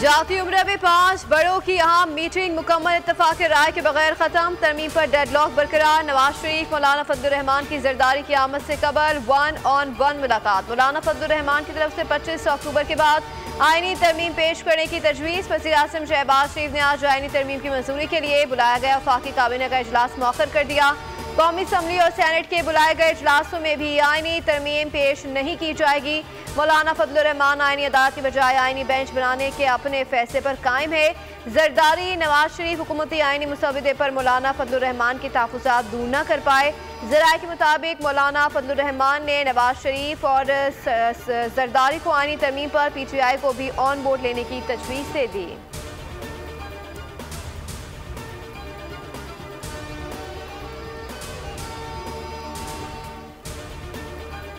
जाती उम्र में 5 बड़ों की अहम मीटिंग मुकम्मल इत्तफाक राय के बगैर खत्म। तरमीम पर डेडलॉक बरकरार। नवाज शरीफ मौलाना फजलुर रहमान की जरदारी की आमद से कबल 1-on-1 मुलाकात। मौलाना फजलुर रहमान की तरफ से 25 अक्टूबर के बाद आईनी तरमीम पेश करने की तजवीज़। वज़ीर आज़म शहबाज शरीफ ने आज आईनी तरमीम की मंजूरी के लिए बुलाया गया वफाकी काबीना का इजलास मौखर कर दिया। कौमी असम्बली और सेनेट के बुलाए गए इजलासों में भी आईनी तरमीम पेश नहीं की जाएगी। मौलाना फजलुर रहमान आईनी अदालत की बजाय आईनी बेंच बनाने के अपने फैसले पर कायम है। जरदारी नवाज शरीफ हुकूमती आईनी मुसवदे पर मौलाना फजलुर रहमान की तहफ़्फ़ुज़ात दूर न कर पाए। ज़राए के मुताबिक मौलाना फजलुर रहमान ने नवाज शरीफ और जरदारी को आईनी तरमीम पर PTI को भी ऑन बोर्ड लेने की तजवीज़ दे दी।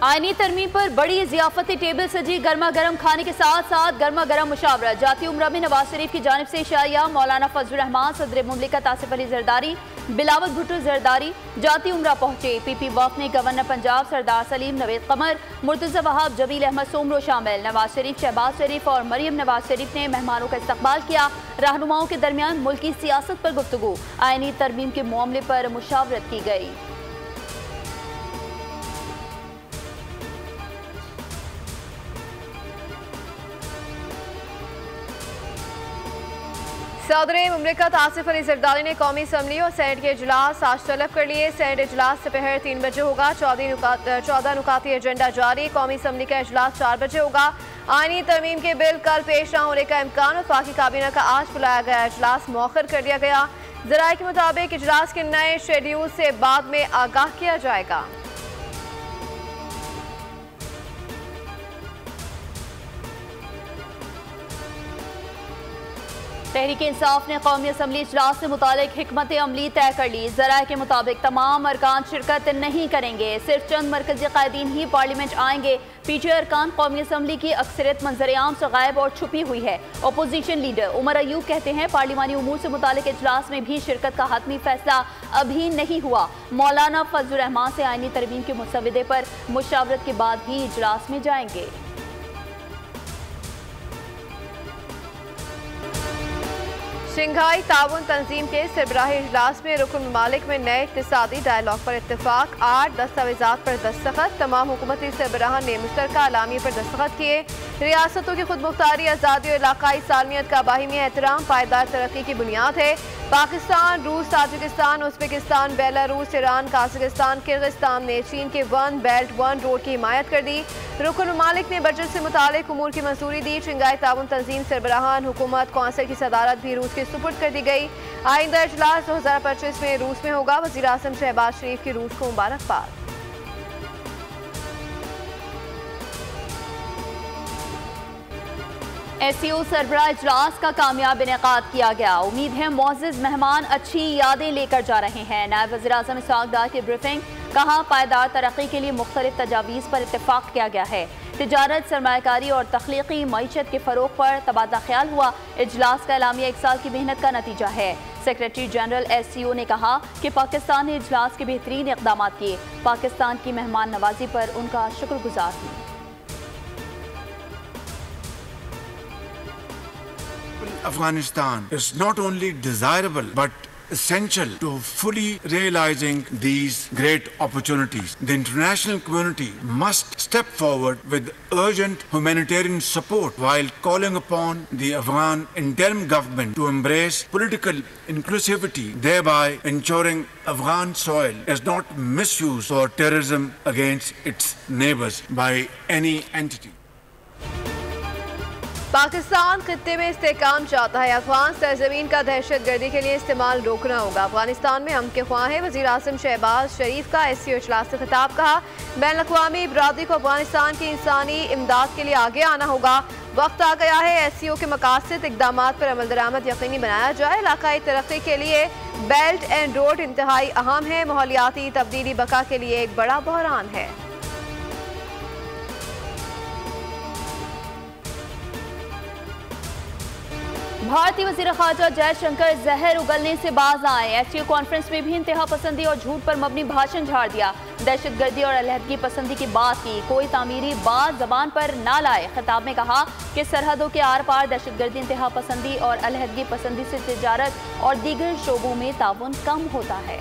आईनी तरमीम पर बड़ी ज़ियाफ़ती टेबल सजी। गर्मा गर्म खाने के साथ साथ गर्मा गर्म मुशावरत। जाती उम्र में नवाज शरीफ की जानिब से शाया मौलाना फजलुर रहमान, सदर मुमलिकत आसिफ अली जरदारी, बिलावल भुट्टो जरदारी जाती उम्र पहुंचे। PP वफ़द में गवर्नर पंजाब सरदार सलीम, नवेद कमर, मुर्तज़ा वहाब, जमील अहमद सोमरो शामिल। नवाज शरीफ, शहबाज शरीफ और मरियम नवाज शरीफ ने मेहमानों का इस्तकबाल किया। रहनुमाओं के दरमियान मुल्की सियासत पर गुफ्तगू। आईनी तरमीम के मामले पर मुशावरत की गई। सदर मुमलिकत आसिफ अली जरदारी ने कौमी असम्बली और सेनेट के इजलास आज तलब कर लिए। सेनेट इजलास दोपहर 3 बजे होगा। 14 नुकाती एजेंडा जारी। कौमी असम्बली का इजलास 4 बजे होगा। आईनी तरमीम के बिल कल पेश न होने का इम्कान। वफाकी काबीना का आज बुलाया गया इजलास मौखर कर दिया गया। ज़राए के मुताबिक इजलास के नए शेड्यूल से बाद में आगाह किया जाएगा। तहरीक इंसाफ ने कौमी असम्बली इजलास से मुतालिक हिकमत अमली तय कर ली। ज़राए के मुताबिक तमाम अरकान शिरकत नहीं करेंगे। सिर्फ चंद मरकजी कायदीन ही पार्लियामेंट आएंगे। PTI अरकान कौमी असम्बली की अक्सरियत मंजर-ए-आम से गायब और छुपी हुई है। अपोजिशन लीडर उमर अयूब कहते हैं पार्लिमानी उमूर से मुतालिक इजलास में भी शिरकत का हतमी फैसला अभी नहीं हुआ। मौलाना फजलुर रहमान से आईनी तरमीम के मुसवदे पर मुशावरत के बाद ही इजलास में जाएंगे। शंघाई ताउन तंजीम के सरबराही इजलास में रुकन ममालिक में नए इक़्तिसादी डायलॉग पर इत्तेफाक। 8 दस्तावेज़ात पर दस्तखत। तमाम हुकूमती सरबराहान ने मुश्तरका अलामी पर दस्तखत किए। रियासतों की खुद मुख्तारी, आज़ादी और इलाकाई सालमियत का बाहिमी एहतराम पायदार तरक्की की बुनियाद है। पाकिस्तान, रूस, Tajikistan, Uzbekistan, Belarus, Iran, Kazakhstan, Kyrgyzstan ने चीन के 1 बेल्ट 1 रोड की हिमायत कर दी। रुकन ममालिक ने बजट से मुतालिक उमूर की मंजूरी दी। शंघाई ताउन तंजीम सरबराहान हुकूमत कौंसिल की सदारत भी रूस के सुपुर्द कर दी गई। आइंदा इजलास 2025 में रूस में होगा। वज़ीर आज़म शहबाज शरीफ की रूस को मुबारकबाद। SCO सरबराह इजलास का कामयाब इनेकाद किया गया। उम्मीद है मुअज़्ज़िज़ मेहमान अच्छी यादें लेकर जा रहे हैं। नायब वज़ीर आज़म इसहाक़ डार की ब्रीफिंग। कहा पायदार तरक्की के लिए मुख्तलिफ तजावीज़ पर इत्तेफाक किया गया है। तिजारत, सरमायाकारी और तख्लीकी मईशत के फ़रोग पर तबादला ख्याल हुआ। इजलास का एलामिया 1 साल की मेहनत का नतीजा है। सेक्रेटरी जनरल SCO ने कहा कि पाकिस्तान ने इजलास के बेहतरीन इक़दाम किए। पाकिस्तान की मेहमान नवाजी पर उनका शुक्रगुजार हूँ। Afghanistan is not only desirable but essential to fully realizing these great opportunities. The international community must step forward with urgent humanitarian support while calling upon the Afghan interim government to embrace political inclusivity, thereby ensuring Afghan soil is not misused for terrorism against its neighbors by any entity. Pakistan खित्ते में इस्तेहकाम चाहता है। अफगान सरजमीन का दहशतगर्दी के लिए इस्तेमाल रोकना होगा। अफगानिस्तान में हम के ख्वाह है। वज़ीर आज़म शहबाज शरीफ का SCO इजलास से खिताब। कहा बैनुल-अक़वामी बिरादरी को अफगानिस्तान की इंसानी इमदाद के लिए आगे आना होगा। वक्त आ गया है SCO के मकासद इक़दामात पर अमल दरामद यकीनी बनाया जाए। इलाकाई तरक्की के लिए बेल्ट एंड रोड इंतहाई अहम है। माहौलियाती तब्दीली बका के लिए एक बड़ा बहरान है। भारतीय वज़ीर ख़ारजा जयशंकर जहर उगलने से बाज आए। एससीओ कॉन्फ्रेंस में भी इंतहा पसंदी और झूठ पर मबनी भाषण झाड़ दिया। दहशतगर्दी और अलहदगी पसंदी की बात की, कोई तामीरी बात जबान पर ना लाए। खिताब में कहा कि सरहदों के आर पार दहशतगर्दी, इंतहा पसंदी और अलहदगी पसंदी से तिजारत और दीगर शोबों में ताउन कम होता है।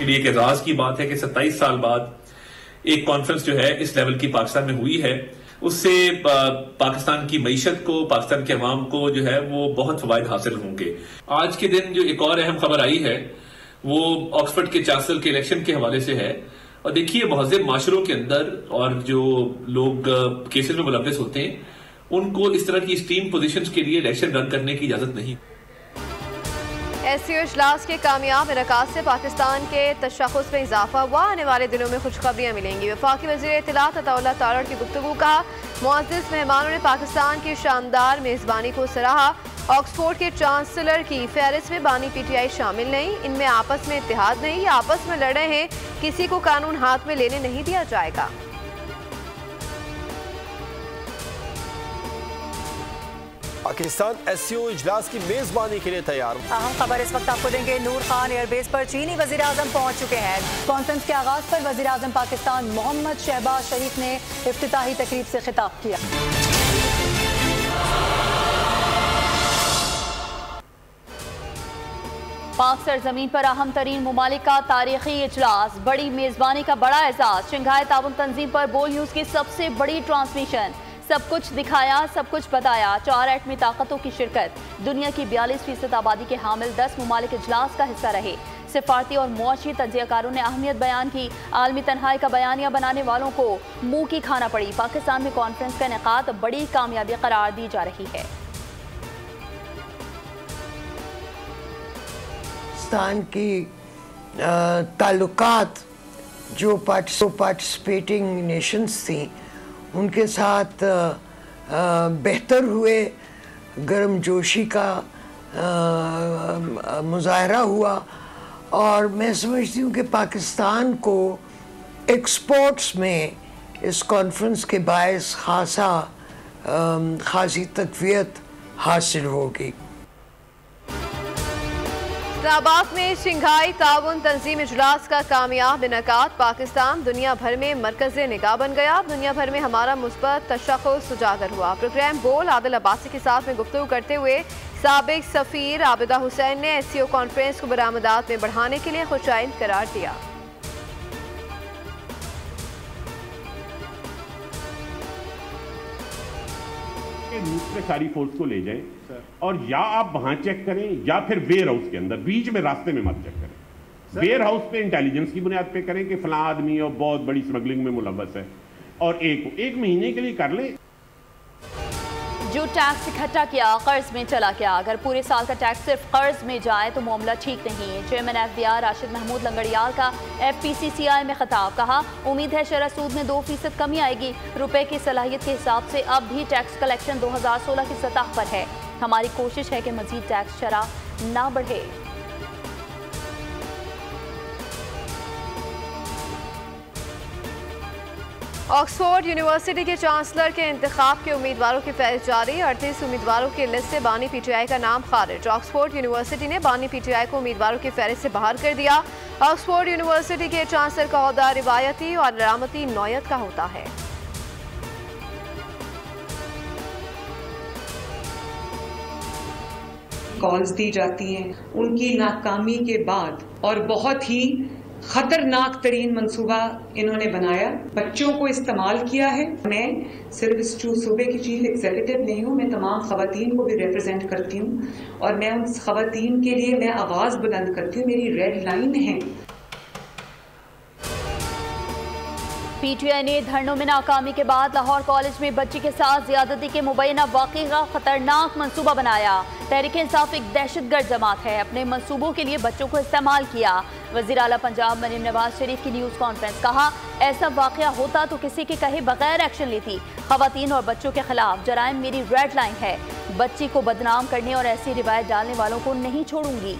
एक एजाज की बात है कि 27 साल बाद एक कॉन्फ्रेंस जो है इस लेवल की पाकिस्तान में हुई है, उससे पाकिस्तान की मईशत को, पाकिस्तान के अवाम को जो है वो बहुत फवायद हासिल होंगे। आज के दिन जो एक और अहम खबर आई है वो ऑक्सफोर्ड के चांसलर के इलेक्शन के हवाले से है। और देखिए, महज़ब माशरों के अंदर और जो लोग केसेस में मुलव्वस होते हैं, उनको इस तरह की स्टीम पोजीशंस के लिए इलेक्शन रन करने की इजाजत नहीं। एससीओ इजलास के कामयाब इनकाद से पाकिस्तान के तशख़्ख़ुस में इजाफा हुआ। आने वाले दिनों में खुशखबरियाँ मिलेंगी। वफाकी वज़ीर इत्तलात अताउल्लाह तारड़ की गुफ्तगू का मुअज़्ज़ज़ मेहमानों ने पाकिस्तान की शानदार मेज़बानी को सराहा। ऑक्सफोर्ड के चांसलर की फहरिस्त में बानी PTI शामिल नहीं, इनमें आपस में इत्तेहाद नहीं, ये आपस में लड़ रहे हैं, किसी को कानून हाथ में लेने नहीं दिया जाएगा। पाकिस्तान एससीओ इजलास की मेजबानी के लिए तैयार। अहम खबर इस वक्त आपको देंगे। नूर खान एयरबेस पर चीनी वजीर आजम पहुंच चुके हैं। कॉन्फ्रेंस के आगाज पर वजीर आजम पाकिस्तान मोहम्मद शहबाज शरीफ ने इफ्तिताही तकरीब से खिताब किया। पाक सरजमीन पर अहम तरीन मुमालिक का तारीखी इजलास, बड़ी मेजबानी का बड़ा एजाज। शंघाई ताउन तंजीम पर बोल न्यूज की सबसे बड़ी ट्रांसमिशन, सब कुछ दिखाया, सब कुछ बताया। 4 एटमी ताकतों की शिरकत। दुनिया की 42% आबादी के हामिल 10 मुमालिक इजलास का हिस्सा रहे। सिफारती और मुआशी तज्जियाकारों ने अहमियत बयान की। आलमी तन्हाई का बयानिया बनाने वालों को मुंह की खाना पड़ी। पाकिस्तान में कॉन्फ्रेंस का इनेकाद बड़ी कामयाबी करार दी जा रही है। पाकिस्तान की ताल्लुकात जो पार्टिसिपेटिंग नेशंस थी उनके साथ बेहतर हुए, गर्मजोशी का मुजाहरा हुआ। और मैं समझती हूँ कि पाकिस्तान को एक्सपोर्ट्स में इस कॉन्फ्रेंस के बायस खासी तक़वियत हासिल होगी। इस्लामाबाद में शंघाई ताउन तंजीम इजलास का कामयाब इनकाद। पाकिस्तान दुनिया भर में मरकज़ निगाह बन गया। दुनिया भर में हमारा मुस्बत तशख़्ख़ुस उजागर हुआ। प्रोग्राम बोल आदिल अब्बासी के साथ में गुफ्तगू करते हुए साबिक सफ़ीर आबिदा हुसैन ने एससीओ कॉन्फ्रेंस को बरामदात में बढ़ाने के लिए खुशाइंद करार दिया। रूस में सारी फोर्स को ले जाएं और या आप वहां चेक करें या फिर वेयर हाउस के अंदर, बीच में रास्ते में मत चेक करें। वेयर हाउस पे इंटेलिजेंस की बुनियाद पे करें कि फलां आदमी और बहुत बड़ी स्मगलिंग में मुलव्वस है, और एक महीने के लिए कर लें। जो टैक्स इकट्ठा किया कर्ज में चला गया। अगर पूरे साल का टैक्स सिर्फ कर्ज में जाए तो मामला ठीक नहीं। चेयरमैन FBI राशिद महमूद लंगड़ियाल का FPCCI में खिताब। कहा, उम्मीद है शरह सूद में 2% कमी आएगी। रुपए की सलाहियत के हिसाब से अब भी टैक्स कलेक्शन 2016 की सतह पर है। हमारी कोशिश है कि मजीद टैक्स शरह ना बढ़े। ऑक्सफोर्ड यूनिवर्सिटी के चांसलर के इंतखाब के उम्मीदवारों की फहरिस्त जारी। 38 उम्मीदवारों की लिस्ट से बानी PTI का नाम खारिज। ऑक्सफोर्ड यूनिवर्सिटी ने बानी PTI को उम्मीदवारों की फहरिस्त से बाहर कर दिया। ऑक्सफोर्ड यूनिवर्सिटी के चांसलर का ओहदा रिवायती और अलामती नौयत का होता है। कॉल्स दी जाती हैं उनकी नाकामी के बाद, और बहुत ही खतरनाक तरीन मंसूबा इन्होंने बनाया, बच्चों को इस्तेमाल किया है। मैं सिर्फ इस सूबे की चीफ एग्जीक्यूटिव नहीं हूँ, मैं तमाम खवातीन को भी रिप्रेजेंट करती हूँ और मैं उन खवातीन के लिए मैं आवाज़ बुलंद करती हूँ। मेरी रेड लाइन है। PTI ने धरनों में नाकामी के बाद लाहौर कॉलेज में बच्ची के साथ ज्यादती के मुबैना वाक़े का खतरनाक मंसूबा बनाया। तहरीक इंसाफ एक दहशतगर्द जमात है, अपने मंसूबों के लिए बच्चों को इस्तेमाल किया। वज़ीर आला पंजाब मरीम नवाज शरीफ की न्यूज़ कॉन्फ्रेंस। कहा, ऐसा वाक़या होता तो किसी के कहे बगैर एक्शन लेती। खवातीन और बच्चों के खिलाफ जराइम मेरी रेड लाइन है। बच्ची को बदनाम करने और ऐसी रिवायत डालने वालों को नहीं छोड़ूंगी।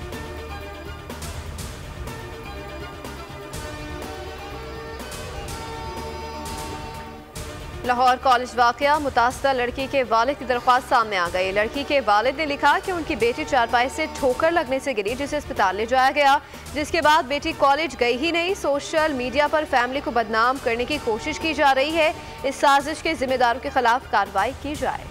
लाहौर कॉलेज वाकया, मुतासरा लड़की के वालिद की दरख्वास्त सामने आ गई। लड़की के वालिद ने लिखा कि उनकी बेटी चारपाई से ठोकर लगने से गिरी, जिसे अस्पताल ले जाया गया, जिसके बाद बेटी कॉलेज गई ही नहीं। सोशल मीडिया पर फैमिली को बदनाम करने की कोशिश की जा रही है। इस साजिश के जिम्मेदारों के खिलाफ कार्रवाई की जाए।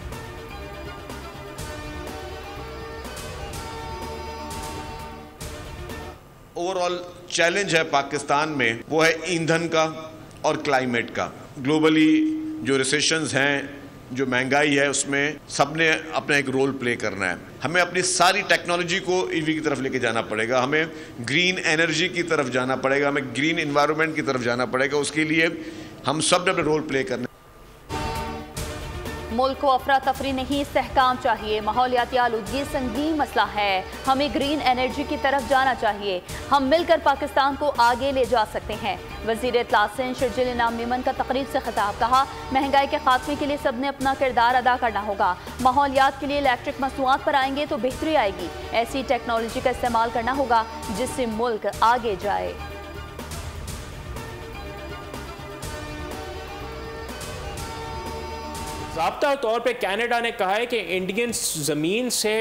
ओवरऑल चैलेंज है पाकिस्तान में, वो है ईंधन का और क्लाइमेट का। ग्लोबली जो रिसेशंस हैं, जो महंगाई है, उसमें सबने अपना एक रोल प्ले करना है। हमें अपनी सारी टेक्नोलॉजी को ईवी की तरफ लेके जाना पड़ेगा, हमें ग्रीन एनर्जी की तरफ जाना पड़ेगा, हमें ग्रीन एनवायरनमेंट की तरफ जाना पड़ेगा। उसके लिए हम सब ने अपना रोल प्ले करना है। मुल्क को अफरा तफरी नहीं, इस्तेहकाम चाहिए। माहौलियाती आलूदगी संगीन मसला है, हमें ग्रीन एनर्जी की तरफ जाना चाहिए। हम मिलकर पाकिस्तान को आगे ले जा सकते हैं। वज़ीर इत्तलात सिंध शर्जील इनाम मेमन का तकरीब से खिताब, कहा महंगाई के खात्मे के लिए सब ने अपना किरदार अदा करना होगा। माहौलियात के लिए इलेक्ट्रिक मसनूआत पर आएंगे तो बेहतरी आएगी। ऐसी टेक्नोलॉजी का इस्तेमाल करना होगा जिससे मुल्क आगे जाए। ज़ाब्ता तौर पे कनाडा ने कहा है कि इंडियन ज़मीन से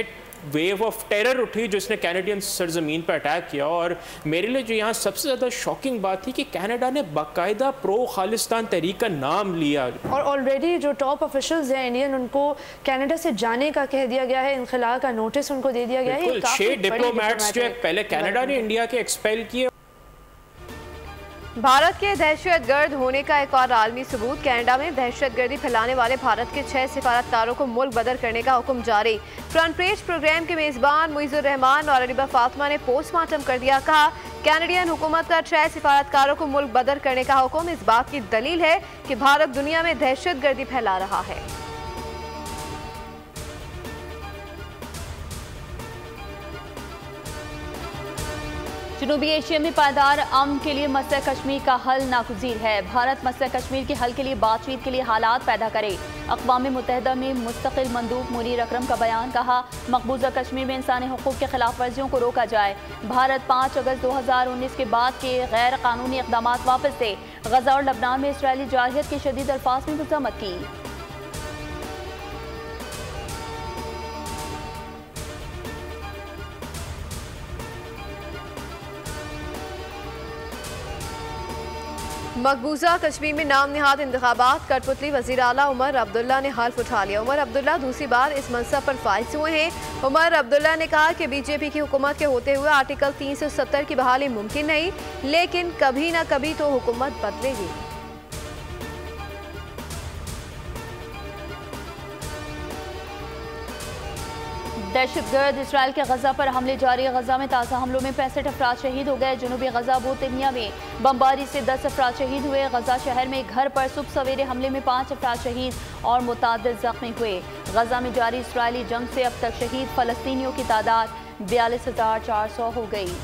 वेव ऑफ टेरर उठी जिसने कैनेडियन सरजमीन पर अटैक किया। और मेरे लिए जो यहाँ सबसे ज़्यादा शॉकिंग बात थी कि कनाडा ने बाकायदा प्रो खालिस्तान तहरीक का नाम लिया और ऑलरेडी जो टॉप ऑफिशियल्स हैं इंडियन, उनको कनाडा से जाने का कह दिया गया है, इनखला का नोटिस उनको दे दिया गया है। 6 डिप्लोमेट्स जो है पहले कनाडा ने इंडिया के एक्सपेल किए। भारत के दहशतगर्द होने का एक और आलमी सबूत, कनाडा में दहशतगर्दी फैलाने वाले भारत के 6 सिफारतकारों को मुल्क बदर करने का हुक्म जारी। फ्रंट पेज प्रोग्राम के मेज़बान मुइज़ुर रहमान और अलीबा फातिमा ने पोस्टमार्टम कर दिया। कहा कैनेडियन हुकूमत का 6 सिफारतकारों को मुल्क बदर करने का हुक्म इस बात की दलील है कि भारत दुनिया में दहशतगर्दी फैला रहा है। जनूबी एशिया में पायदार अमन के लिए मसला कश्मीर का हल नागुज़ीर है। भारत मसला कश्मीर के हल के लिए बातचीत के लिए हालात पैदा करे। अक़वाम मुत्तहिदा में मुस्तक़िल मंदूब मुनीर अकरम का बयान, कहा मकबूजा कश्मीर में इंसानी हुकूक़ के खिलाफ वर्जियों को रोका जाए। भारत 5 अगस्त 2019 के बाद के गैर कानूनी इक़दाम वापस ले। गज़ा और लबनान में इसराइली जारहियत के शदीद अल्फाज में मज़म्मत की। मकबूजा कश्मीर में नाम निहाद इंतखाबात, कठपुतली वज़ीर आला उमर अब्दुल्ला ने हल्फ उठा लिया। उमर अब्दुल्ला दूसरी बार इस मनसब पर फाइज हुए हैं। उमर अब्दुल्ला ने कहा कि बीजेपी की हुकूमत के होते हुए आर्टिकल 370 की बहाली मुमकिन नहीं, लेकिन कभी न कभी तो हुकूमत बदलेगी। दहशतगर्द इसराइल के गजा पर हमले जारी। गजा में ताज़ा हमलों में 65 अफराद शहीद हो गए। जनूबी गजा बोतनिया में बमबारी से 10 अफराद शहीद हुए। गजा शहर में घर पर सुबह सवेरे हमले में 5 अफराद शहीद और मुतादिद जख्मी हुए। गजा में जारी इसराइली जंग से अब तक शहीद फ़लस्तीनियों की तादाद 42,400 हो गई।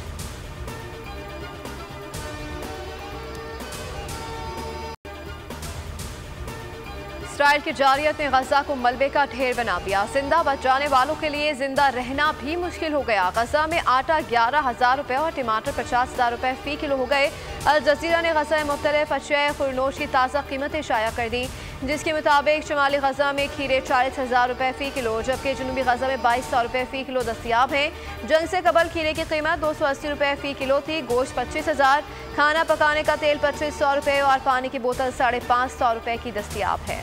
इसराइल की जारियत ने गजा को मलबे का ढेर बना दिया। जिंदा बच जाने वालों के लिए जिंदा रहना भी मुश्किल हो गया। गजा में आटा 11,000 रुपये और टमाटर 50,000 रुपये फ़ी किलो हो गए। अल जज़ीरा ने गजा में मुख्तलिफ अशया खुरनोश की ताज़ा कीमतें शाया कर दी, जिसके मुताबिक शुमाली गजा में खीरे 40,000 रुपये फ़ी किलो, जबकि जनूबी गजा में 2200 रुपये फ़ी किलो दस्तियाब हैं। जंग से कबल खीरे की कीमत 280 रुपये फ़ी किलो थी, गोश्त 25,000, खाना पकाने का तेल 2500 रुपये और पानी की बोतल 550 रुपये की दस्तियाब है।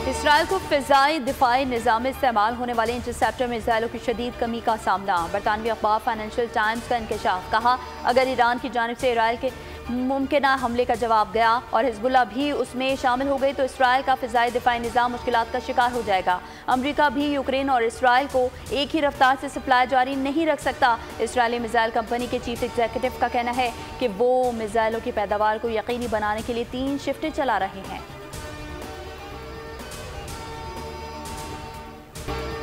इसराइल को फ़िज़ाई दिफाई निज़ाम में इस्तेमाल होने वाले इंटरसेप्टर मिसाइलों की शदीद कमी का सामना। बरतानवी अखबार फाइनेंशियल टाइम्स का इंकशाफ, कहा अगर ईरान की जानिब से इसराइल के मुमकिन हमले का जवाब गया और हिजबुल्लाह भी उसमें शामिल हो गई तो इसराइल का फ़िज़ाई दिफाई निज़ाम मुश्किलात का शिकार हो जाएगा। अमरीका भी यूक्रेन और इसराइल को एक ही रफ्तार से सप्लाई जारी नहीं रख सकता। इसराइली मिसाइल कंपनी के चीफ एग्जीक्यूटिव का कहना है कि वो मिसाइलों की पैदावार को यकीनी बनाने के लिए 3 शिफ्टें चला रहे हैं।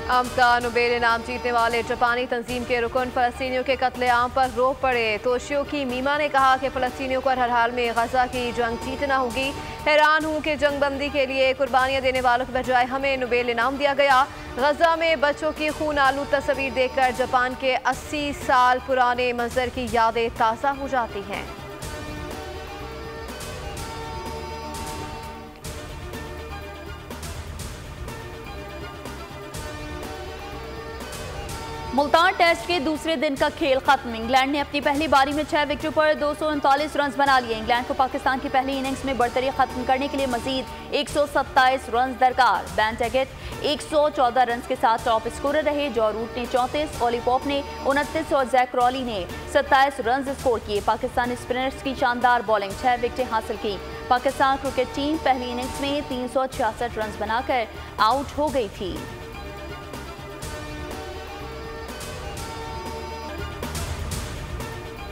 अमन का नोबेल इनाम जीतने वाले जापानी तंजीम के रुकन फ़लस्तीनियों के कत्लेआम पर रो पड़े। तोशियो की मीमा ने कहा कि फ़लस्तीनियों को हर हाल में गजा की जंग जीतना होगी। हैरान हूँ कि जंग बंदी के लिए कुर्बानियाँ देने वालों के बजाय हमें नोबेल इनाम दिया गया। गजा में बच्चों की खून आलूद तस्वीर देखकर जापान के 80 साल पुराने मंजर की यादें ताज़ा हो जाती हैं। मुल्तान टेस्ट के दूसरे दिन का खेल खत्म। इंग्लैंड ने अपनी पहली बारी में 6 विकेटों पर 239 रन बना लिए। इंग्लैंड को पाकिस्तान की पहली इनिंग्स में बढ़तरी खत्म करने के लिए मजीद 127 रन दरकार। बैन टैगेट 114 रन के साथ टॉप स्कोरर रहे। जॉ रूट ने 34, ओली पॉप ने 29 और जैक क्रॉली ने 27 रन स्कोर किए। पाकिस्तानी स्पिनर्स की शानदार बॉलिंग 6 विकेटें हासिल की। पाकिस्तान क्रिकेट टीम पहली इनिंग्स में 366 रन बनाकर आउट हो गई थी।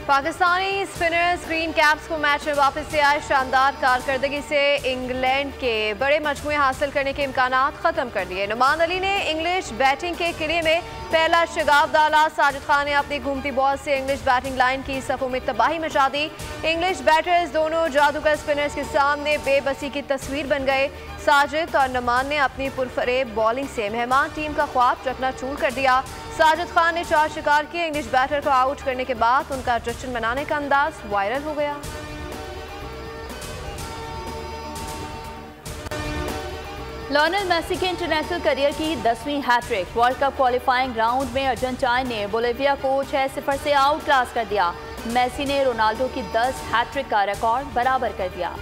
पाकिस्तानी स्पिनर्स ग्रीन कैप्स को मैच में वापस से आए। शानदार कारकर्दगी से इंग्लैंड के बड़े मजमूए हासिल करने के इम्कानात खत्म कर दिए। नुमान अली ने इंग्लिश बैटिंग के किले में पहला शगाफ डाला। साजिद खान ने अपनी घूमती बॉल से इंग्लिश बैटिंग लाइन की सफों में तबाही मचा दी। इंग्लिश बैटर्स दोनों जादूगर स्पिनर्स के सामने बेबसी की तस्वीर बन गए। साजिद और नुमान ने अपनी पुरफरेब बॉलिंग से मेहमान टीम का ख्वाब चकनाचूर कर दिया। साजिद खान ने 4 शिकार किए। इंग्लिश बैटर को आउट करने के बाद उनका जश्न मनाने का अंदाज वायरल हो गया। लियोनेल मेसी के इंटरनेशनल करियर की 10वीं hat trick. World cup qualifying round में अर्जेंटाइन ने बोलिविया को 6-0 से आउट क्लास कर दिया। मेसी ने रोनाल्डो की 10 हैट्रिक का रिकॉर्ड बराबर कर दिया।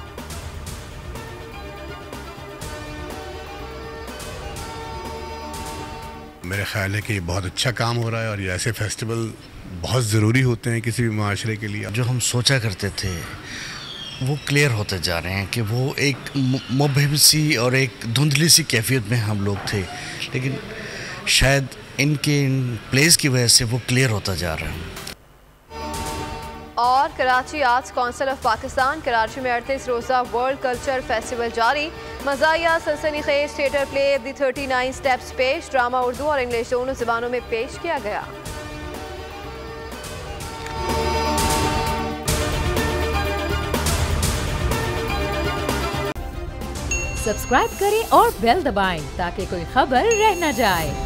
मेरे ख्याल है कि ये बहुत अच्छा काम हो रहा है और ये ऐसे फेस्टिवल बहुत ज़रूरी होते हैं किसी भी माशरे के लिए। जो हम सोचा करते थे वो क्लियर होते जा रहे हैं कि वो एक मुबहिम सी और एक धुंधली सी कैफियत में हम लोग थे, लेकिन शायद इनके इन प्लेस की वजह से वो क्लियर होता जा रहा है। और Karachi arts council of Pakistan Karachi में 38 रोज़ा वर्ल्ड कल्चर फेस्टिवल जारी। मज़ाहिया सनसनीखेज थिएटर प्ले द 39 स्टेप्स पेश। ड्रामा उर्दू और इंग्लिश दोनों ज़बानों में पेश किया गया। सब्सक्राइब करें और बेल दबाएं ताकि कोई खबर रह न जाए।